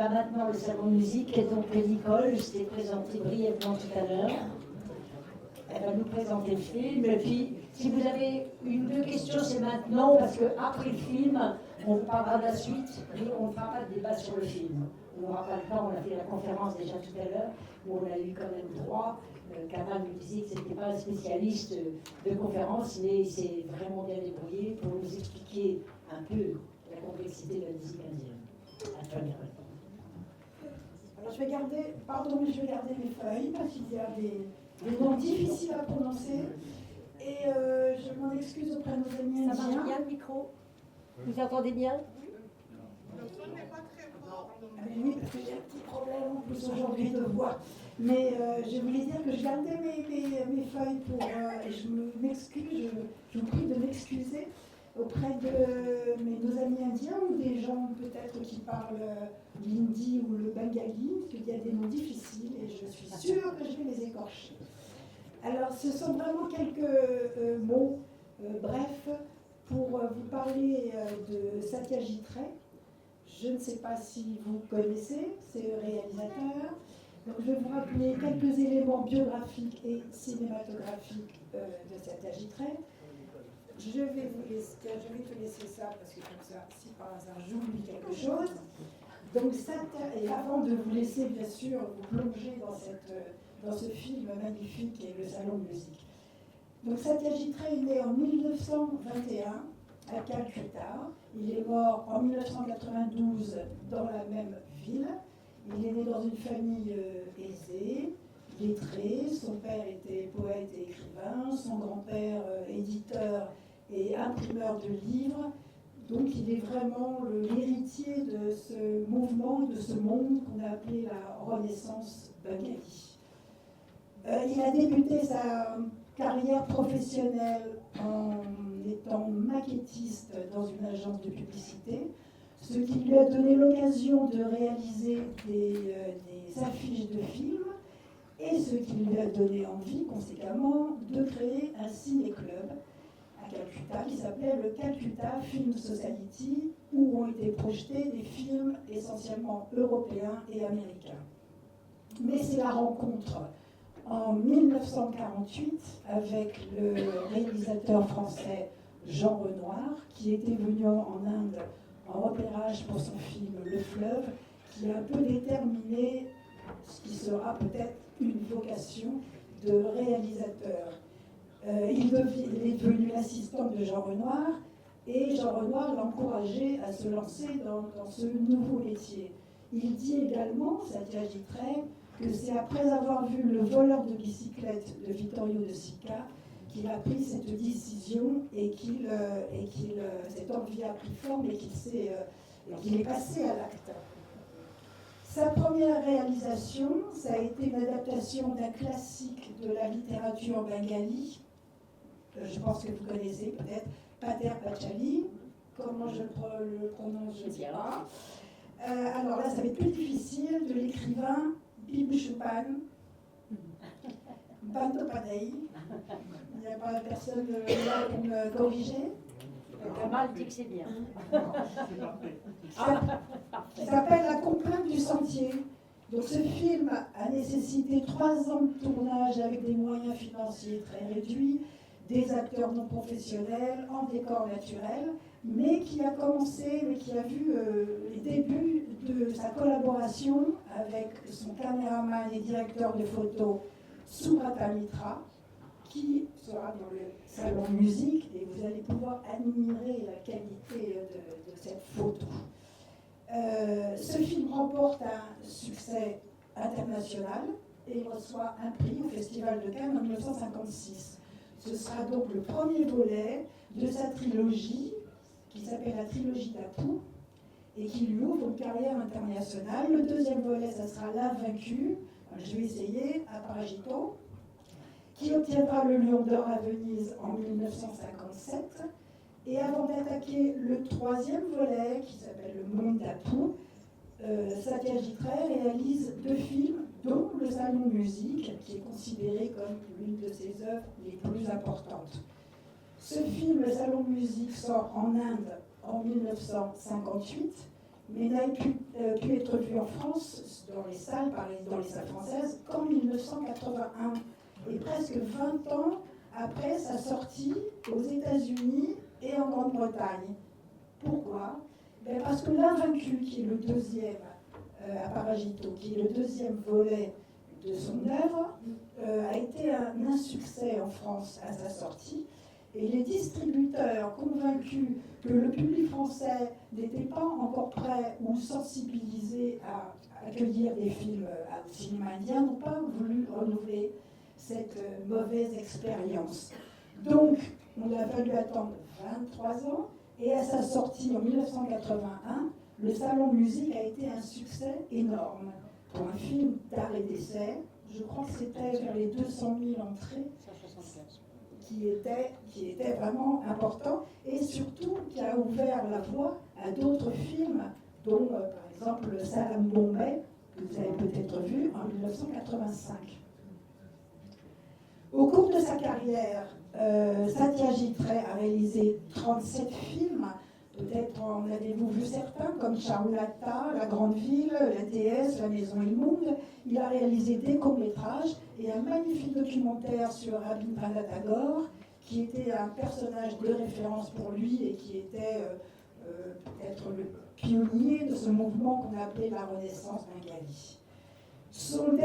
va maintenant le salon de musique, et donc Nicole, je t'ai présenté brièvement tout à l'heure. Elle va nous présenter le film, et puis si vous avez une ou deux questions, c'est maintenant, parce qu'après le film, on vous parlera de la suite, mais on ne fera pas de débat sur le film. On n'aura pas le temps, on a fait la conférence déjà tout à l'heure, où on a eu quand même droit. Caral nous disait que ce n'était pas un spécialiste de conférence, mais il s'est vraiment bien débrouillé pour nous expliquer un peu la complexité de la musique indienne. À toi, Nicole. Alors je vais garder, pardon, mais je vais garder mes feuilles parce qu'il y a des noms difficiles à prononcer. Et je m'en excuse auprès de nos amis indiens. Ça marche bien le micro? Vous entendez bien? Le son n'est pas très fort. Oui, parce que j'ai un petit problème en plus aujourd'hui de voix. Mais je voulais dire que je gardais mes feuilles pour. Et je m'excuse, je vous prie de m'excuser auprès de nos amis indiens ou des gens peut-être qui parlent l'hindi ou le bengali, parce qu'il y a des mots difficiles et je suis sûre que je vais les écorcher. Alors, ce sont vraiment quelques mots brefs pour vous parler de Satyajit Ray. Je ne sais pas si vous connaissez, c'est le réalisateur. Donc, je vais vous rappeler quelques éléments biographiques et cinématographiques de Satyajit Ray. Je vais te laisser ça parce que comme ça, si par hasard j'oublie quelque chose. Donc, et avant de vous laisser bien sûr vous plonger dans ce film magnifique qui est le Salon de musique. Donc, Satyajit Ray est né en 1921 à Calcutta. Il est mort en 1992 dans la même ville. Il est né dans une famille aisée, lettrée. Son père était poète et écrivain, son grand-père éditeur et imprimeur de livres. Donc il est vraiment l'héritier de ce mouvement, de ce monde qu'on a appelé la Renaissance bengali. Il a débuté sa carrière professionnelle en étant maquettiste dans une agence de publicité, ce qui lui a donné l'occasion de réaliser des affiches de films et ce qui lui a donné envie, conséquemment, de créer un ciné-club à Calcutta qui s'appelait le Calcutta Film Society, où ont été projetés des films essentiellement européens et américains. Mais c'est la rencontre en 1948 avec le réalisateur français Jean Renoir, qui était venu en Inde en repérage pour son film Le Fleuve, qui a un peu déterminé ce qui sera peut-être une vocation de réalisateur. Il est devenu l'assistant de Jean Renoir, et Jean Renoir l'a encouragé à se lancer dans ce nouveau métier. Il dit également, Satyajit Ray, que c'est après avoir vu Le voleur de bicyclette de Vittorio De Sica qu'il a pris cette décision et cette envie a pris forme et qu'il est passé à l'acte. Sa première réalisation, ça a été une adaptation d'un classique de la littérature bengali. Je pense que vous connaissez peut-être Pater Panchali. Comment je le prononce, je ne sais pas. Alors là, ça va être plus difficile, de l'écrivain Bibhushpan Bandyopadhyay. Il n'y a pas personne là pour me corriger. Kamal dit que c'est bien. Qui s'appelle La complainte du sentier. Donc ce film a nécessité 3 ans de tournage avec des moyens financiers très réduits, des acteurs non professionnels, en décor naturel, mais qui a vu les débuts de sa collaboration avec son caméraman et directeur de photos Subrata Mitra, qui sera dans le salon musique, et vous allez pouvoir admirer la qualité de cette photo. Ce film remporte un succès international et il reçoit un prix au Festival de Cannes en 1956. Ce sera donc le premier volet de sa trilogie, qui s'appelle la trilogie d'Apu, et qui lui ouvre une carrière internationale. Le deuxième volet, ça sera L'Invaincu, je vais essayer, à Paragito, qui obtiendra le Lion d'Or à Venise en 1957. Et avant d'attaquer le troisième volet, qui s'appelle Le Monde d'Apu, Satyajit Ray réalise 2 films, dont Le Salon de musique, qui est considéré comme l'une de ses œuvres les plus importantes. Ce film, Le Salon de musique, sort en Inde en 1958, mais n'a pu être vu en France, dans les salles françaises, qu'en 1981. Et presque 20 ans après sa sortie aux États-Unis et en Grande-Bretagne. Pourquoi? Parce que L'Invaincu, qui est le deuxième, à Paragito, qui est le deuxième volet de son œuvre, a été un insuccès en France à sa sortie. Et les distributeurs, convaincus que le public français n'était pas encore prêt ou sensibilisé à accueillir des films au cinéma indien, n'ont pas voulu renouveler cette mauvaise expérience. Donc, on a fallu attendre 23 ans, et à sa sortie en 1981, le Salon de musique a été un succès énorme. Pour un film d'art et d'essai, je crois que c'était vers les 200 000 entrées, qui était vraiment important, et surtout qui a ouvert la voie à d'autres films, dont par exemple Salam Bombay, que vous avez peut-être vu en 1985. Au cours de sa carrière, Satyajit Ray a réalisé 37 films. Peut-être en avez-vous vu certains, comme Charlotta, La Grande Ville, La Déesse, La Maison Immonde. Il a réalisé des courts-métrages et un magnifique documentaire sur Rabindranath Tagore, qui était un personnage de référence pour lui et qui était peut-être le pionnier de ce mouvement qu'on appelait la Renaissance bengali. Le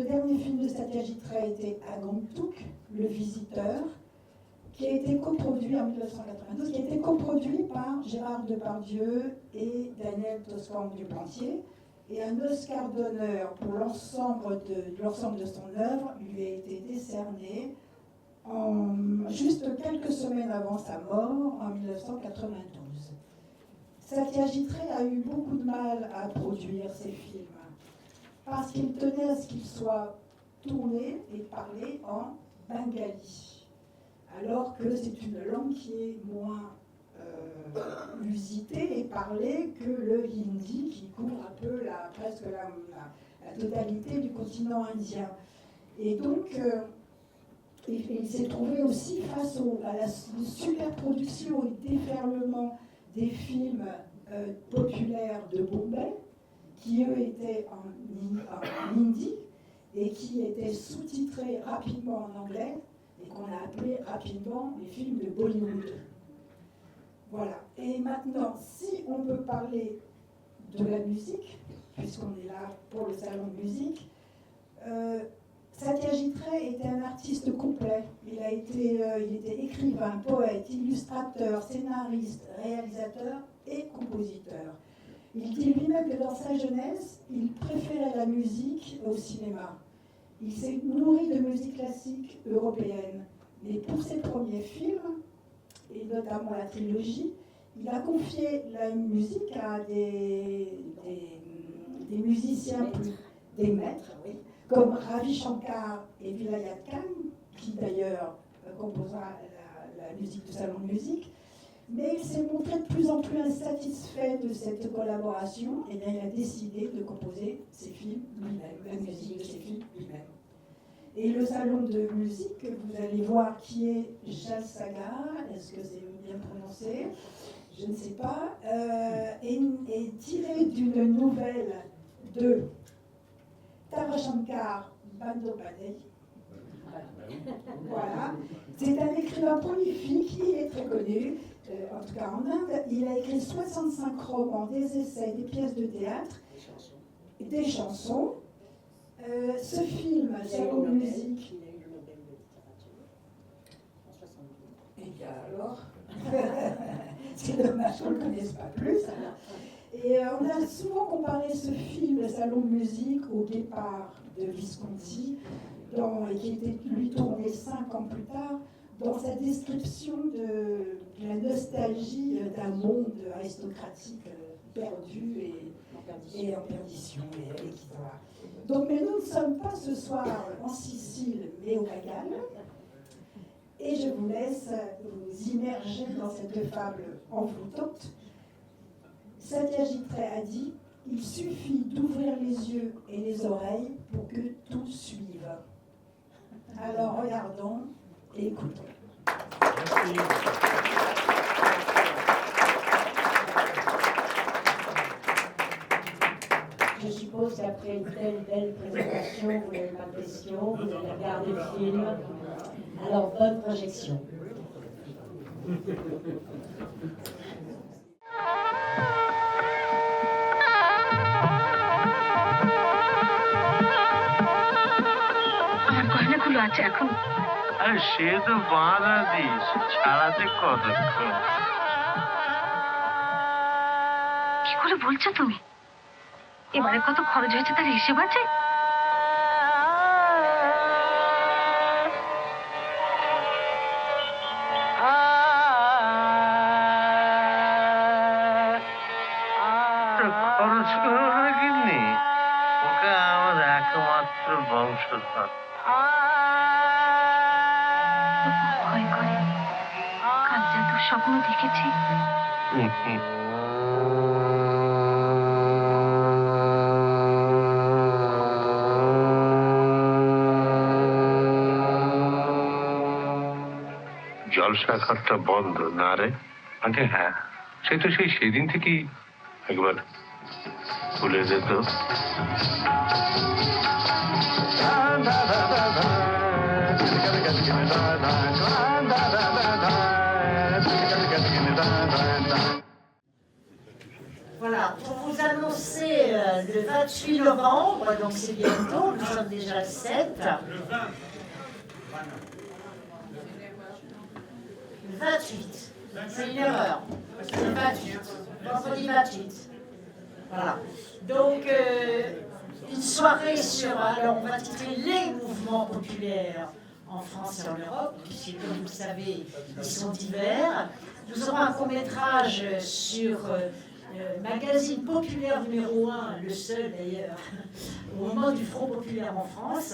dernier film de Satyajit Ray était Agantuk, Le Visiteur, qui a été coproduit en 1992, qui a été coproduit par Gérard Depardieu et Daniel Toscan-Duplantier. Et un Oscar d'honneur pour l'ensemble de son œuvre lui a été décerné juste quelques semaines avant sa mort, en 1992. Satyajit Ray a eu beaucoup de mal à produire ses films, parce qu'il tenait à ce qu'ils soient tournés et parlés en bengali, alors que c'est une langue qui est moins usitée et parlée que le hindi, qui couvre un peu presque la totalité du continent indien. Et donc, il s'est trouvé aussi face à la superproduction et déferlement des films populaires de Bombay, qui eux étaient en hindi et qui étaient sous-titrés rapidement en anglais et qu'on a appelé rapidement les films de Bollywood. Voilà. Et maintenant, si on peut parler de la musique, puisqu'on est là pour le salon de musique, Satyajit Ray était un artiste complet. Il était écrivain, poète, illustrateur, scénariste, réalisateur et compositeur. Il dit lui-même que dans sa jeunesse, il préférait la musique au cinéma. Il s'est nourri de musique classique européenne. Mais pour ses premiers films, et notamment la trilogie, il a confié la musique à des musiciens, des maîtres, oui, comme Ravi Shankar et Vilayat Khan, qui d'ailleurs composera la musique du salon de musique. Mais il s'est montré de plus en plus insatisfait de cette collaboration, et bien il a décidé de composer ses films lui-même, la musique de ses films lui-même. Et le salon de musique, vous allez voir qui est Jalsaghar, est-ce que c'est bien prononcé? Je ne sais pas, est tiré d'une nouvelle de Tarashankar Bandyopadhyay. Voilà. C'est un écrivain prolifique, il est très connu, en tout cas en Inde. Il a écrit 65 romans, des essais, des pièces de théâtre, des chansons. Ce film, Salon de musique. Il a eu le Nobel de littérature en 72. Et bien alors, c'est dommage qu'on ne le connaisse pas plus. Et on a souvent comparé ce film, le Salon de musique, au Guépard de Visconti, et qui était lui tourné 5 ans plus tard, dans sa description de la nostalgie d'un monde aristocratique perdu et en perdition. Voilà. Donc, mais nous ne sommes pas ce soir en Sicile, mais au Bengale. Et je vous laisse vous immerger dans cette fable envoûtante. Satyajit Ray a dit « Il suffit d'ouvrir les yeux et les oreilles pour que tout suive. » Alors regardons et écoutons. Merci. je suppose qu'après une telle belle présentation, vous n'avez pas de questions, vous allez regarder le film. Alors, bonne projection. আমার গয়নাগুলো আছে এখন? আরে সে তো বাঁধা দিস, ছাড়াতে কতক্ষণ। কি করে বলছো তুমি? এবারে কত খরচ হয়েছে তার হিসেব আছে? খরচ করো না কিন্নি, ওকে আমার একমাত্র বংশধর। ভয় করে, কাল যা দুঃস্বপ্ন দেখেছি। জলসাঘরটা বন্ধ না রে? আগে হ্যাঁ, সে তো সেদিন থেকেই একবার খুলে যেত। Voilà, pour vous annoncer le 28 novembre, donc c'est bientôt, nous sommes déjà le 7. Le 28, c'est une erreur. C'est le 28, vendredi 28. Voilà. Donc, une soirée sur, alors on va titrer les mouvements populaires en France et en Europe, puisque comme vous le savez, ils sont divers. Nous aurons un court-métrage sur magazine populaire numéro 1, le seul d'ailleurs, au moment du Front populaire en France,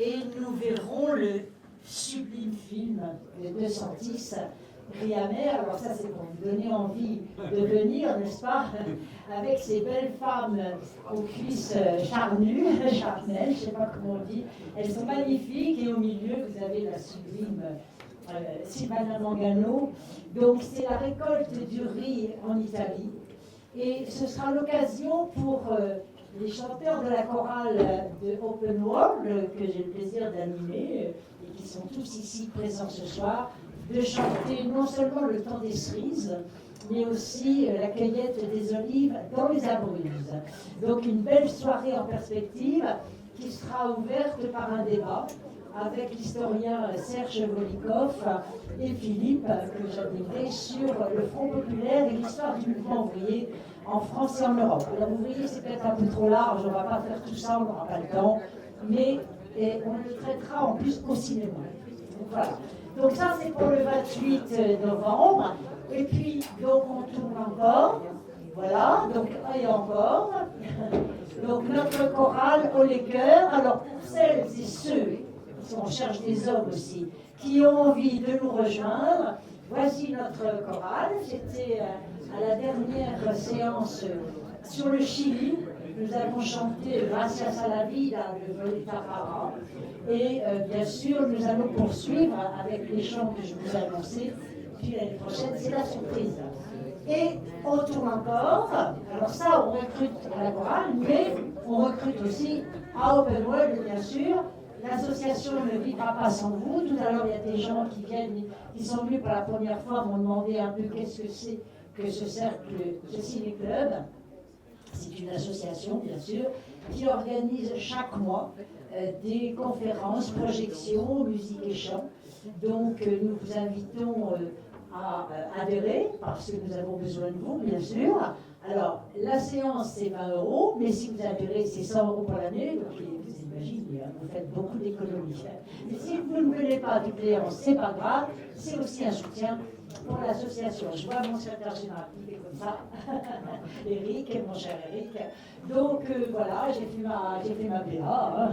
et nous verrons le sublime film de 210, Riamer. Alors ça c'est pour vous donner envie de venir, n'est-ce pas, avec ces belles femmes aux cuisses charnues, charnelles, je ne sais pas comment on dit. Elles sont magnifiques et au milieu vous avez la sublime Silvana Mangano. Donc c'est la récolte du riz en Italie. Et ce sera l'occasion pour les chanteurs de la chorale de Open World, que j'ai le plaisir d'animer, et qui sont tous ici présents ce soir, de chanter non seulement le temps des cerises, mais aussi la cueillette des olives dans les Abruzzes. Donc une belle soirée en perspective qui sera ouverte par un débat avec l'historien Serge Volikoff et Philippe, que j'animerai, sur le Front populaire et l'histoire du mouvement ouvrier en France et en Europe. Alors vous voyez, c'est peut-être un peu trop large, on ne va pas faire tout ça, on n'aura pas le temps, mais on le traitera en plus au cinéma. Donc voilà. Donc ça c'est pour le 28 novembre, et puis donc on tourne encore, voilà, donc et encore, donc notre chorale au les cœurs. Alors pour celles et ceux, on cherche des hommes aussi, qui ont envie de nous rejoindre, voici notre chorale. C'était à la dernière séance sur le Chili. Nous avons chanté Gracias a la vida de Violeta Parra. Et bien sûr, nous allons poursuivre avec les chants que je vous ai annoncés. Puis l'année prochaine, c'est la surprise. Et on tourne encore. Alors ça, on recrute à la chorale, mais on recrute aussi à Open World, bien sûr. L'association ne vivra pas sans vous. Tout à l'heure, il y a des gens qui viennent, qui sont venus pour la première fois, m'ont demandé un peu qu'est-ce que c'est que ce cercle, ce ciné-club. C'est une association, bien sûr, qui organise chaque mois des conférences, projections, musique et chant. Donc, nous vous invitons à adhérer, parce que nous avons besoin de vous, bien sûr. Alors, la séance, c'est 20 €, mais si vous adhérez, c'est 100 € pour l'année. Donc, vous imaginez, vous faites beaucoup d'économies. Mais si vous ne venez pas toutes les séances, c'est pas grave, c'est aussi un soutien pour l'association. Je vois mon secrétaire général qui fait comme ça, Eric, mon cher Eric. Donc voilà, j'ai fait ma BA. Hein.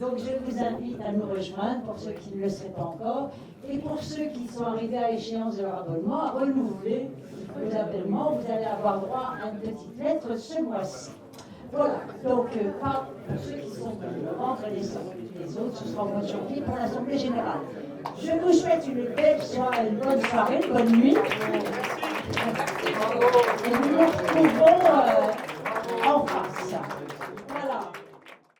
Donc je vous invite à nous rejoindre pour ceux qui ne le seraient pas encore. Et pour ceux qui sont arrivés à échéance de leur abonnement, à renouveler vos abonnements, vous allez avoir droit à une petite lettre ce mois-ci. Voilà, donc pas pour ceux qui sont de novembre et les autres, ce sera au mois de janvier pour l'Assemblée générale. Je vous souhaite une belle soirée, une bonne soirée, une bonne nuit. Et nous nous retrouvons